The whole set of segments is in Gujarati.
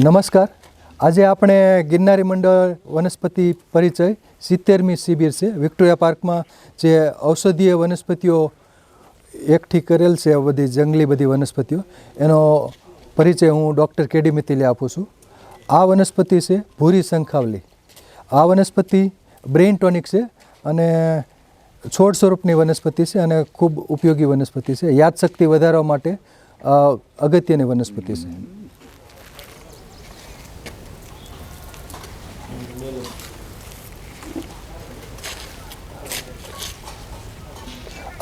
નમસ્કાર. આજે આપણે ગિરનારી મંડળ વનસ્પતિ પરિચય 70મી શિબિર છે વિક્ટોરિયા પાર્કમાં જે ઔષધીય વનસ્પતિઓ એકઠી કરેલ છે, બધી જંગલી બધી વનસ્પતિઓ, એનો પરિચય હું ડૉક્ટર કેડી મિત્તલે આપું છું. આ વનસ્પતિ છે ભૂરી શંખાવલી. આ વનસ્પતિ બ્રેઇન ટોનિક છે અને છોડ સ્વરૂપની વનસ્પતિ છે અને ખૂબ ઉપયોગી વનસ્પતિ છે. યાદશક્તિ વધારવા માટે અગત્યની વનસ્પતિ છે.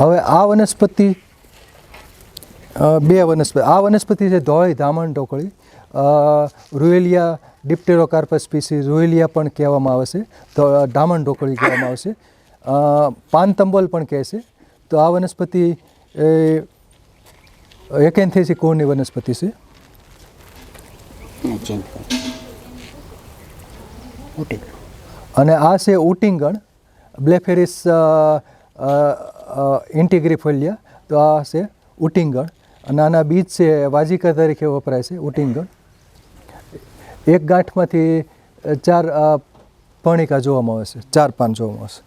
હવે આ વનસ્પતિ આ વનસ્પતિ છે ધોળી ધામણ ઢોકળી, રૂએલિયા ડિપ્ટેરોકાર્પસ સ્પીસીસ, રૂએલિયા પણ કહેવામાં આવે છે, તો ધામણ ઢોકળી કહેવામાં આવે છે, પાનતંબોલ પણ કહે છે. તો આ વનસ્પતિ એકેન્થેસી કુળની વનસ્પતિ છે. અને આ છે ઉટિંગણ, બ્લેફેરિસ ઇન્ટિગ્રીફોલિયા. તો આ છે ઉટિંગણ અને આના બીજ છે વાજિકા તરીકે વપરાય છે. ઉટિંગણ એક ગાંઠમાંથી 4 પર્ણિકા જોવામાં આવે છે, 4 પાન જોવામાં આવે છે.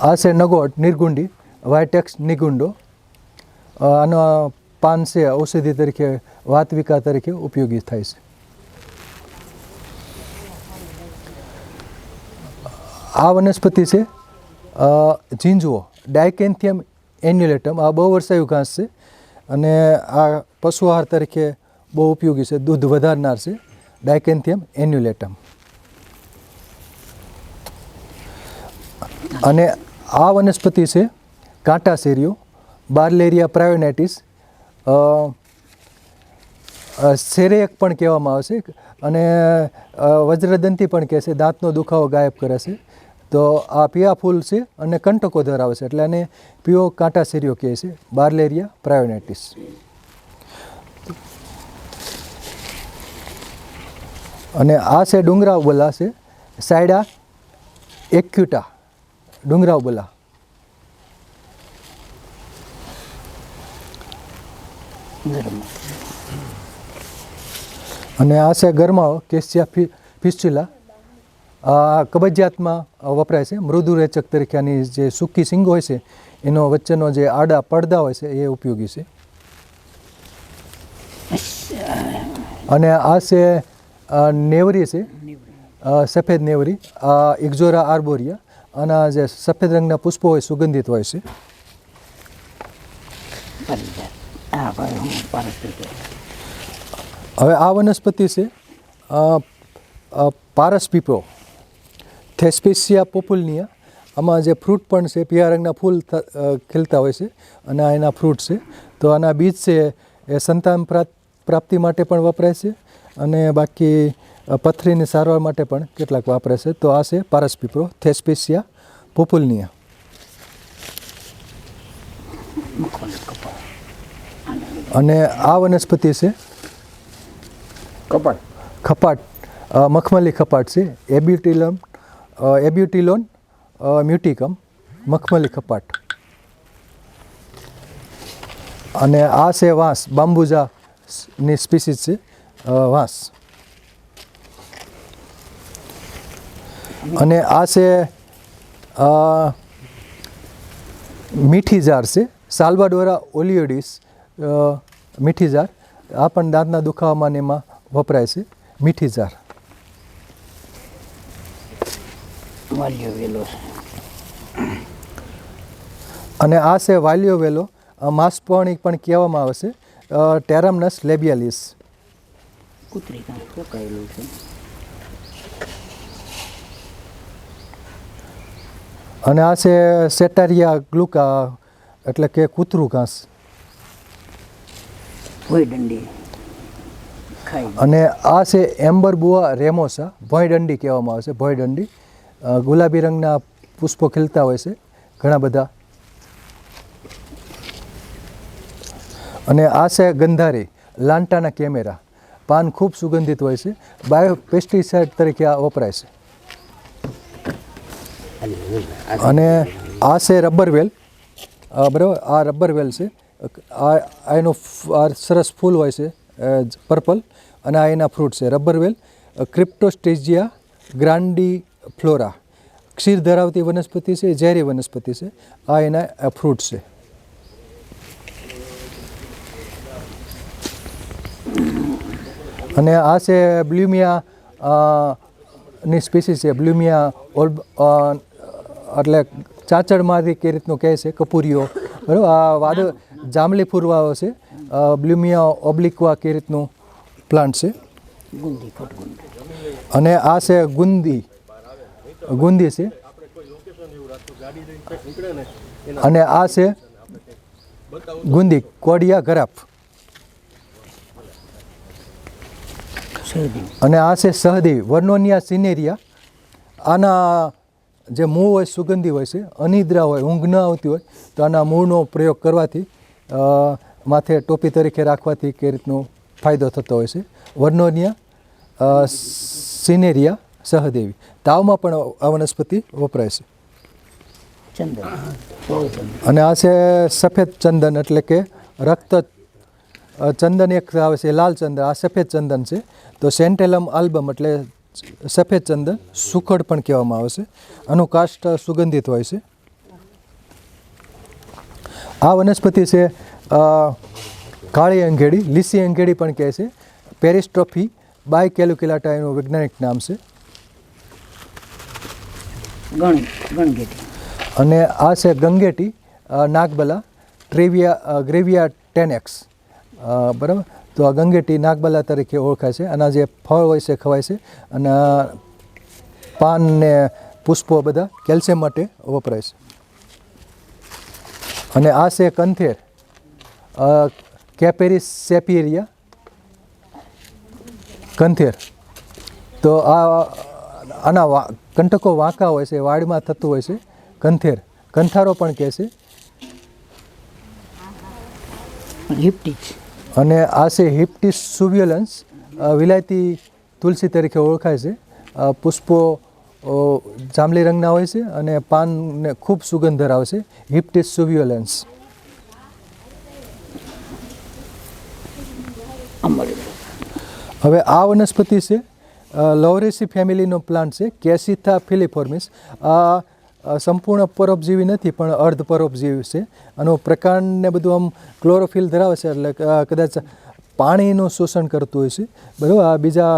આ છે નગોટ નિર્ગુંડી, વાયટેક્સ નિગુંડો. આનો પાન છે ઔષધિ તરીકે, વાતવિકા તરીકે ઉપયોગી થાય છે. આ વનસ્પતિ છે ઝીંઝવો, ડાયકેન્થિયમ એન્યુલેટમ. આ બહુવર્ષાયુ ઘાસ છે અને આ પશુ આહાર તરીકે બહુ ઉપયોગી છે, દૂધ વધારનાર છે. ડાયકેન્થિયમ એન્યુલેટમ. અને આ વનસ્પતિ છે કાંટાસેરીઓ, બાર્લેરિયા પ્રાયોનેટિસ, સેરેક પણ કહેવામાં આવે છે અને વજ્રદંતી પણ કહે છે. દાંતનો દુખાવો ગાયબ કરે છે. તો આ પીળા ફૂલ છે અને કંટકો ધરાવે છે, એટલે આને પીળો કાંટાસેરીઓ કહે છે, બાર્લેરિયા પ્રાયોનેટિસ. અને આ છે ડુંગરાવ બલા છે, સાયડા એક્યુટા, ડુંગરાવ બલા. અને આ છે ગરમાવો, કેસિયા ફિસ્ચ્યુલા. આ કબજિયાતમાં વપરાય છે, મૃદુરેચક તરીકે. આની જે સૂકી શીંગો હોય છે એનો વચ્ચેનો જે આડા પડદા હોય છે એ ઉપયોગી છે. અને આ છે નેવરી છે, સફેદ નેવરી, ઇક્ઝોરા આર્બોરિયા. આના જે સફેદ રંગના પુષ્પો હોય સુગંધિત હોય છે. હવે આ વનસ્પતિ છે પારસ પીપળો, થેસ્પેસિયા પોપુલનિયા. આમાં જે ફ્રૂટ પણ છે, પીળા રંગના ફૂલ ખીલતા હોય છે અને આ એના ફ્રૂટ છે. તો આના બીજ છે એ સંતાન પ્રાપ્તિ માટે પણ વપરાય છે અને બાકી પથરીની સારવાર માટે પણ કેટલાક વાપરે છે. તો આ છે પારસ પીપળો, થેસ્પેસિયા પોપુલનિયા. અને આ વનસ્પતિ છે ખપાટ, મખમલી ખપાટ છે, એબ્યુટિલોન મ્યુટિકમ, મખમલી ખપાટ. અને આ છે વાંસ, બાંબુજાની સ્પીસીસ છે વાંસ. અને આ છે મીઠી ઝાર છે, સાલ્વાડોરા ઓલિયોડિસ મીઠી ઝાર. આ પણ દાંતના દુખાવામાં એમાં વપરાય છે, મીઠી ઝાર. અને આ છે વાલિયો વેલો, માસપર્ણી પણ કહેવામાં આવે છે, ટેરામનસ લેબિયાલિસ. અને આ છે સેટારિયા ગ્લુકા, એટલે કે કૂતરું ઘાસ. અને આ છે એમ્બરબુઆ રેમોસા, ભોંયદંડી કહેવામાં આવે છે, ભોંયદંડી. ગુલાબી રંગના પુષ્પો ખીલતા હોય છે ઘણા બધા. અને આ છે ગંધારી, લાંટાના કેમેરા. પાન ખૂબ સુગંધિત હોય છે, બાયોપેસ્ટિસાઇડ તરીકે આ વપરાય છે. અને આ છે રબર વેલ, બરાબર. આ રબર વેલ છે, આ એનો આ સરસ ફૂલ હોય છે પર્પલ, અને આ એના ફ્રૂટ છે. રબરવેલ ક્રિપ્ટોસ્ટેજિયા ગ્રાન્ડીફ્લોરા, ક્ષીર ધરાવતી વનસ્પતિ છે, ઝેરી વનસ્પતિ છે. આ એના ફ્રૂટ છે. અને આ છે બ્લ્યુમિયા ની સ્પીસીસ છે. બ્લ્યુમિયા એટલે ચાંચડમાંથી કે રીતનું કહે છે, કપૂરીઓ, બરાબર. આ જાંબલી ફૂરવાઓ છે, બ્લ્યુમિયા ઓબ્લિકવા કે રીતનું પ્લાન્ટ છે. અને આ છે ગુંદી છે. અને આ છે ગુંદી કોડિયા ગરાફ. અને આ છે સહદેવી વર્નોનિયા સિનેરિયા. આના જે મૂળ હોય સુગંધી હોય છે, અનિદ્રા હોય, ઊંઘ ન આવતી હોય તો આના મૂળનો પ્રયોગ કરવાથી માથે ટોપી તરીકે રાખવાથી કે રીતનો ફાયદો થતો હોય છે. વર્નોનિયા સિનેરિયા સહદેવી. તાવમાં પણ આ વનસ્પતિ વપરાય છે. અને આ છે સફેદ ચંદન, એટલે કે રક્ત ચંદન એક આવે છે લાલ ચંદન, આ સફેદ ચંદન છે. તો સેન્ટેલમ આલ્બમ એટલે સફેદ ચંદન, સુખડ પણ કહેવામાં આવે છે. આનું કાષ્ટ સુગંધિત હોય છે. આ વનસ્પતિ છે કાળી અંગેડી, લીસી અંગેડી પણ કહે છે. પેરિસ્ટ્રોફી બાયકેલ્યુકેલાટા એનું વૈજ્ઞાનિક નામ છે. અને આ છે ગંગેટી નાગબલા, ગ્રેવિયા ટેનેક્સ, બરાબર. તો આ ગંગેટી નાગબલા તરીકે ઓળખાય છે. આના જે ફળ હોય છે ખવાય છે. અને પાન ને પુષ્પો બધા કેલ્શિયમ માટે વપરાય છે. અને આ છે કંથેર, કેપેરિસ સેપિયરિયા કંથેર. તો આના કંટકો વાંકા હોય છે, વાડમાં થતું હોય છે. કંથેર, કંથારો પણ કહે છે. અને આ છે હિપ્ટિસ સુવ્યુલન્સ, વિલાયતી તુલસી તરીકે ઓળખાય છે. પુષ્પો જાંબલી રંગના હોય છે અને પાનને ખૂબ સુગંધ ધરાવે છે. હિપ્ટિસ સુવ્યુલન્સ. હવે આ વનસ્પતિ છે લવરેસી ફેમિલીનો પ્લાન્ટ છે, કેસિથા ફિલિફોર્મિસ. આ સંપૂર્ણ પરોપજીવી નથી પણ અર્ધ પરોપજીવી છે. આનો પ્રકાંડને બધું આમ ક્લોરોફિલ ધરાવે છે, એટલે કદાચ પાણીનું શોષણ કરતું હોય છે, બરાબર. આ બીજા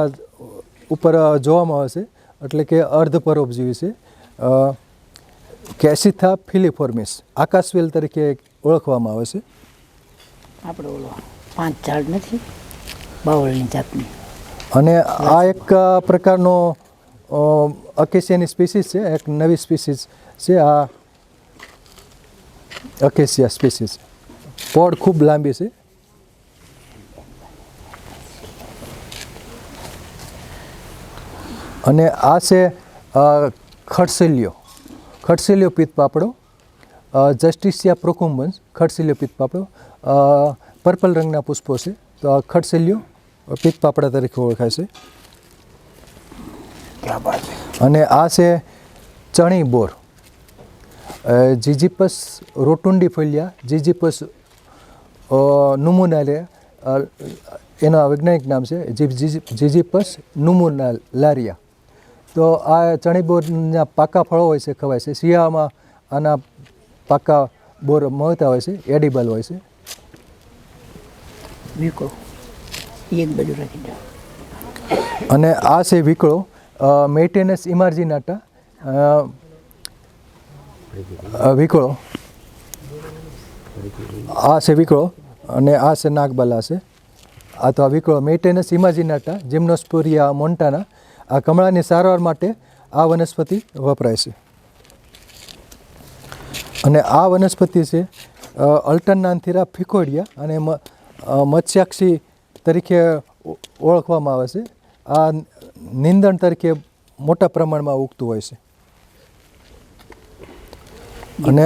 ઉપર જોવામાં આવે છે, એટલે કે અર્ધ પરોપજીવી છે. કેસિથા ફિલિફોર્મિસ આકાશવેલ તરીકે ઓળખવામાં આવે છે. આપણે ઓલો 5 ઝાડ નથી બાવળની જાતની. અને આ એક પ્રકારનો અકેશિયાની સ્પીસીસ છે, એક નવી સ્પીસીસ છે. આ અકેશિયા સ્પીસીસ પોડ ખૂબ લાંબી છે. અને આ છે ખડસેલિયો પિત્તપાપડો, જસ્ટિસિયા પ્રોકુમ્બન્સ ખડસેલિયો પિત્તપાપડો. પર્પલ રંગના પુષ્પો છે. તો આ ખડસેલિયો પિત્તપાપડા તરીકે ઓળખાય છે. અને આ છે ચણી બોર, જીજીપસ રોટુન્ડીફોલિયા, જીજીપસ નુમુનાલિયા એનું વૈજ્ઞાનિક નામ છે. જીજીપસ નુમુનાલારિયા. તો આ ચણી બોરના પાકા ફળો હોય છે, ખવાય છે. શિયાળામાં આના પાકા બોર મળતા હોય છે, એડિબલ હોય છે. વિકળો એક બાજુ રાખી દો. અને આ છે વિકળો, મેઇટેનસ ઇમાર્જિનાટા વિકળો. આ છે વિકળો અને આ છે નાગબલા છે. આ તો આ વિકળો મેઇટેનસ ઇમાર્જિનાટા જિમ્નોસ્પોરિયા મોન્ટાના. આ કમળાની સારવાર માટે આ વનસ્પતિ વપરાય છે. અને આ વનસ્પતિ છે અલ્ટરનાન્થીરા ફિકોડિયા, અને મત્સ્યાક્ષી તરીકે ઓળખવામાં આવે છે. આ નીંદણ તરીકે મોટા પ્રમાણમાં ઉગતું હોય છે. અને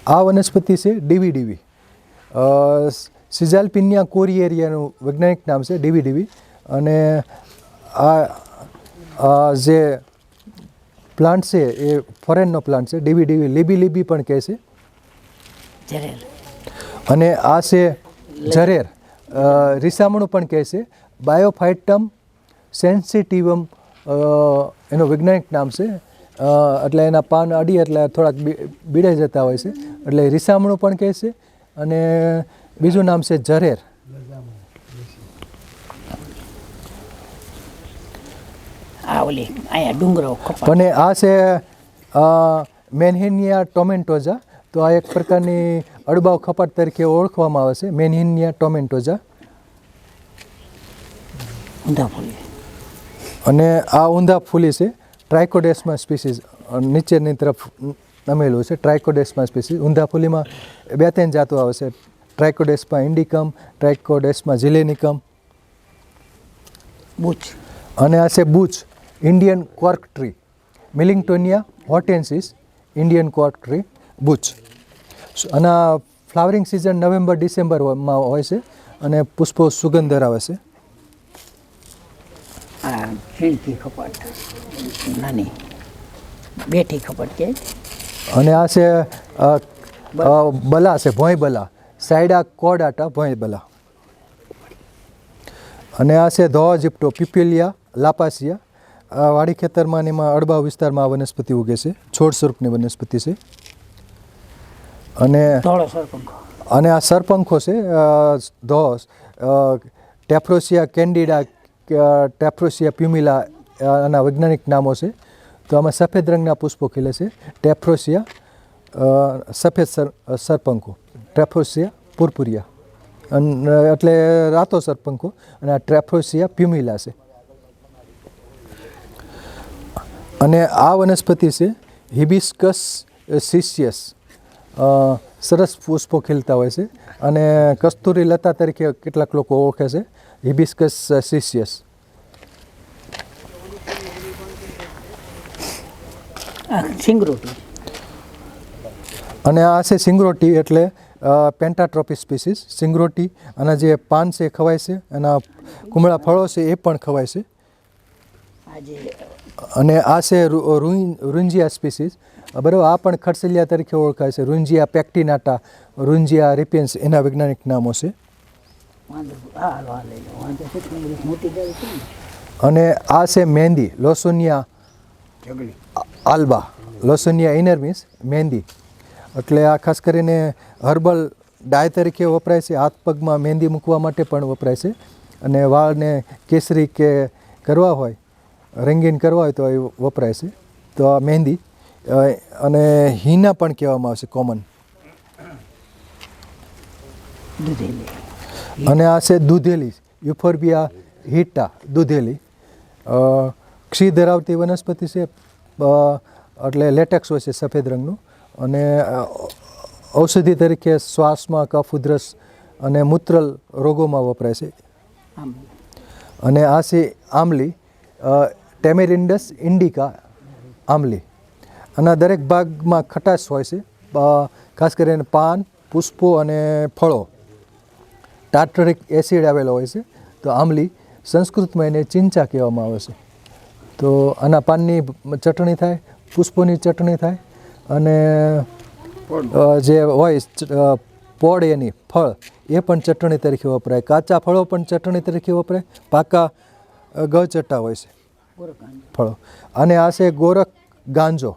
આ વનસ્પતિ છે ડીવીડીવી, સિઝાલ્પિનિયા કોરિએરિયાનું વૈજ્ઞાનિક નામ છે ડીવીડીવી. અને આ જે પ્લાન્ટ છે એ ફોરેનનો પ્લાન્ટ છે. ડીવીડીવી લીબી પણ કહે છે. અને આ છે જરેર, રીસામણું પણ કહે છે. બાયોફાઇટમ સેન્સિટિવમ એનું વૈજ્ઞાનિક નામ છે. એટલે એના પાન અડી એટલે થોડાક બીડાઈ જતા હોય છે, એટલે રીસામણું પણ કહે છે. અને બીજું નામ છે જરેર. આ ઓલી અહીંયા ડુંગરો કપાસ. અને આ છે મેનહિનિયા ટોમેન્ટોઝા. તો આ એક પ્રકારની અડબાવ ખપાટ તરીકે ઓળખવામાં આવે છે, મેનહિનિયા ટોમેન્ટોઝા. ઊંધા ફૂલી. અને આ ઊંધા ફૂલી છે, ટ્રાઇકોડેસ્મા સ્પીસીસ. નીચેની તરફ નમેલું છે ટ્રાઇકોડેસ્મા સ્પીસીસ. ઊંધા ફૂલીમાં 2-3 જાતો આવે છે, ટ્રાઇકોડેસ્મા ઇન્ડિકમ, ટ્રાઇકોડેસ્મા ઝિલેનિકમ. બુચ. અને આ છે બુચ, Indian cork tree. Millingtonia hortensis, Indian cork tree, બુચ. અને ફ્લાવરિંગ સિઝન નવેમ્બર ડિસેમ્બરમાં હોય છે અને પુષ્પો સુગંધ ધરાવે છે. આ ઝીણકી ખપાટ નાની બેઠી ખપાટ કે. અને આ છે બલા છે, ભોંય બલા, સાયડા કોર્ડાટા ભોંય બલા. અને આ છે ધોજીપ્ટો, પીપેલિયા લાપાસિયા. વાડી ખેતરમાં એમાં અડબાવ વિસ્તારમાં આ વનસ્પતિ ઉગે છે, છોડ સ્વરૂપની વનસ્પતિ છે. અને ધોળો સરપંખો. અને આ સરપંખો છે, ધોસ, ટેફ્રોસિયા કેન્ડિડા, ટેફ્રોસિયા પ્યુમિલા આના વૈજ્ઞાનિક નામો છે. તો આમાં સફેદ રંગના પુષ્પો ખીલે છે. ટેફ્રોસિયા સફેદ સરપંખો, ટેફ્રોસિયા પુરપુરિયા, એટલે રાતો સરપંખો. અને આ ટેફ્રોસિયા પ્યુમિલા છે. અને આ વનસ્પતિ છે હિબિસ્કસ સિસિયસ. સરસ પુષ્પો ખીલતા હોય છે અને કસ્તુરી લતા તરીકે કેટલાક લોકો ઓળખે છે, હિબિસ્કસ સિસિયસ. સિંગરોટી. અને આ છે સિંગરોટી, એટલે પેન્ટાટ્રોપિસ સ્પીસીસ. સિંગરોટી આના જે પાન છે એ ખવાય છે, એના કુમળા ફળો છે એ પણ ખવાય છે. અને આ છે રૂંજિયા સ્પીસીસ. બરાબર, આ પણ ખડસલિયા તરીકે ઓળખાય છે. રૂંજિયા પેક્ટિનાટા, રૂંજિયા રિપેન્સ એના વૈજ્ઞાનિક નામો છે. અને આ છે મહેંદી, લોસોનિયા આલ્બા, લોસોનિયા ઇનર્મિસ, મહેંદી. એટલે આ ખાસ કરીને હર્બલ ડાય તરીકે વપરાય છે. હાથ પગમાં મહેંદી મૂકવા માટે પણ વપરાય છે. અને વાળને કેસરી કે કરવા હોય, રંગીન કરવા હોય તો એ વપરાય છે. તો આ મહેંદી. અને હિના પણ કહેવામાં આવે છે, કોમન. અને આ છે દૂધેલી, યુફોર્બિયા હિટા, દૂધેલી. ક્ષી ધરાવતી વનસ્પતિ છે, એટલે લેટેક્સ હોય છે સફેદ રંગનું. અને ઔષધિ તરીકે શ્વાસમાં, કફ, ઉધરસ અને મૂત્રલ રોગોમાં વપરાય છે. અને આ છે આમલી, ટેમેરિન્ડસ ઇન્ડિકા આમલી. આના દરેક ભાગમાં ખટાશ હોય છે, ખાસ કરીને પાન, પુષ્પો અને ફળો. ટાર્ટરિક એસિડ આવેલો હોય છે. તો આમલી, સંસ્કૃતમાં એને ચિંચા કહેવામાં આવે છે. તો આના પાનની ચટણી થાય, પુષ્પોની ચટણી થાય, અને જે હોય પોડ એની ફળ એ પણ ચટણી તરીકે વપરાય. કાચા ફળો પણ ચટણી તરીકે વપરાય. પાકા ગચટા હોય છે ફળો. અને આ છે ગોરખ ગાંજો,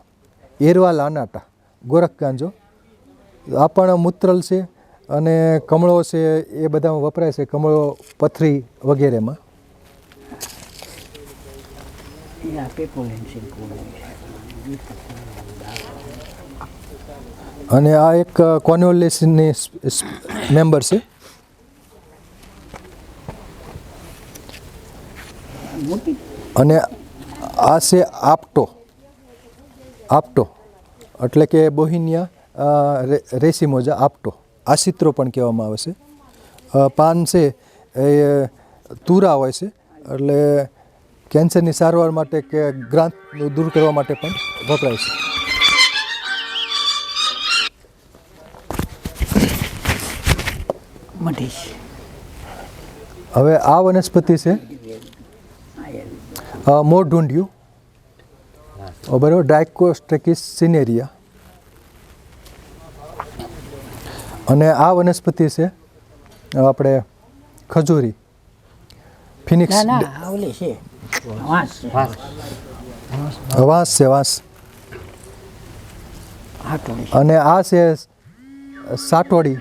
એરવા લાનાટા, ગોરખ ગાંજો. આ પણ મૂત્રલ છે અને કમળો છે એ બધામાં વપરાય છે, કમળો, પથરી વગેરેમાં. અને આ એક કોન્વોલેસની મેમ્બર છે. અને આ છે આપટો, આપટો એટલે કે બોહિનિયા રેસીમોજા આપટો. આશિત્રો પણ કહેવામાં આવે છે. પાન છે એ તુરા હોય છે, એટલે કેન્સરની સારવાર માટે કે ગ્રાંથ દૂર કરવા માટે પણ વપરાય છે. હવે આ વનસ્પતિ છે મોર ઢૂંઢ્યું, બરાબર, ડાયકોસ્ટ્રેકિસ સિનેરિયા. અને આ વનસ્પતિ છે આપણે ખજૂરી ફિનિક્સ ના ના ઓલી છે વાંસ છે વાંસ છે વાંસ. હાટોડી અને આ છે સાટોડી.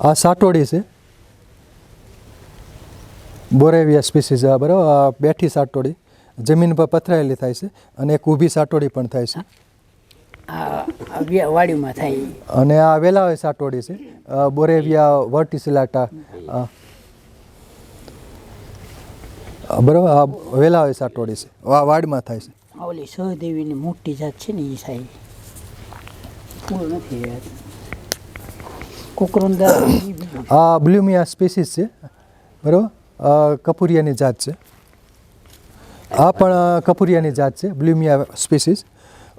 આ સાટોડી છે બોરેવિયા સ્પીસીસ. આ બરાબર આ બેઠી સાટોડી જમીન પર પથરાયેલી થાય છે અને એક ઊભી સાટોડી પણ થાય છે. આ વાડીમાં થાય અને આ વેલાવે સાટોડી છે બોરેવિયા વર્ટિસિલાટા. બરાબર આ વેલાવે સાટોડી છે આ વાડમાં થાય છે. ઓલી સહદેવીની મોટી જાત છે ને એ થાય ફૂલ નથી કુકરુંદા આ બ્લ્યુમિયા સ્પીસીસ છે બરાબર. કપૂરિયાની જાત છે. આ પણ કપૂરિયાની જાત છે બ્લ્યુમિયા સ્પીસીસ.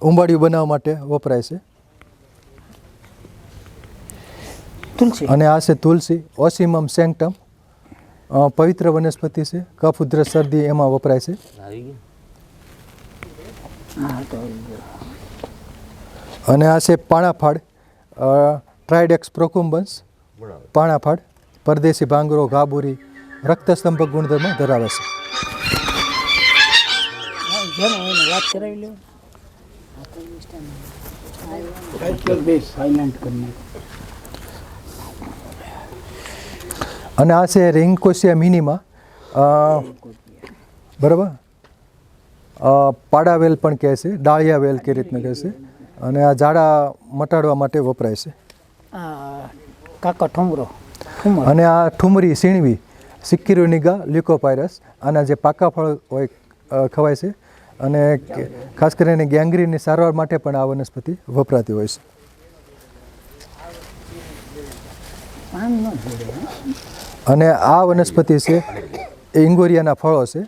ઉંબાડિયું બનાવવા માટે વપરાય છે. તુલસી અને આ છે તુલસી ઓસિમમ સેન્ક્ટમ. પવિત્ર વનસ્પતિ છે. કફ ઉધરસ શરદી એમાં વપરાય છે. હા તો અને આ છે પાણાફાડ ટ્રાઇડેક્સ પ્રોકુમ્બન્સ. પાણાફાડ પરદેશી ભાંગરો ગાબુરી રક્તસ્તંભક ગુણધર્મ ધરાવે છે. જેનો એને વાત કરાવી લે અને આ છે રિંગકોસિયા મિનિમા. બરાબર પાડા વેલ પણ કહે છે ડાળિયા વેલ કે રીતના કહે છે. અને આ ઝાડા મટાડવા માટે વપરાય છે. આ કાકા ઠુમરો અને આ ઠુમરી સીણવી સિક્યુરોનિગા લ્યુકોપાયરસ. આના જે પાકા ફળ હોય ખવાય છે. અને ખાસ કરીને ગેંગ્રીનની સારવાર માટે પણ આ વનસ્પતિ વપરાતી હોય છે. પાન ન જોડે અને આ વનસ્પતિ છે એ ઇંગોરિયાના ફળો છે.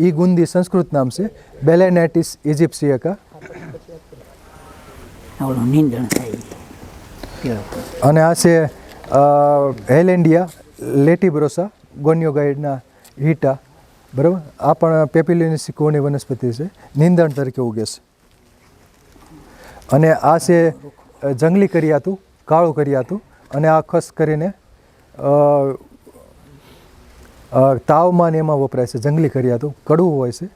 ઈ ગુંદી સંસ્કૃત નામ છે બેલેનાઇટિસ ઇજિપ્સિયકા. આવડું નીંદણ થાય અને આ છે હેલેન્ડિયા લેટિબ્રોસા ગોનિયોગાઇડના હીટા. બરાબર આ પણ પેપિલિનિસી કોની વનસ્પતિ છે નીંદણ તરીકે ઉગે છે. અને આ છે જંગલી કરિયાતું કાળું કરિયાતું. અને આ ખાસ કરીને તાવમાં ને એમાં વપરાય છે. જંગલી કરિયાતું કડવું હોય છે.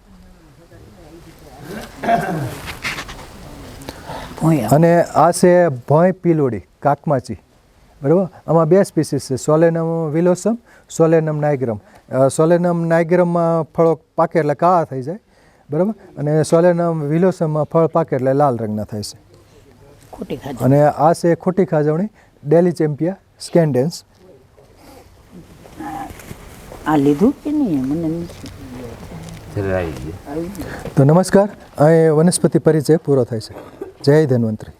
અને આ છે ભોંય પીલોડી કાકમાચી. બરાબર આમાં બે સ્પીસીસ છે સોલેનમ વિલોસમ સોલેનમ નાઇગ્રમ. સોલેનમ નાઇગ્રમમાં ફળો પાકે એટલે કાળા થઈ જાય બરાબર. અને સોલેનમ વિલોસમમાં ફળ પાકે એટલે લાલ રંગના થાય છે. ખોટી ખાધી અને આ છે ખોટી ખાજવણી ડેલિચેમ્પિયા સ્કેન્ડેન્સ. આ લીધું કે નહીં મને નથી તો નમસ્કાર અહીં વનસ્પતિ પરિચય પૂરો થાય છે. જય ધન્વંતરી.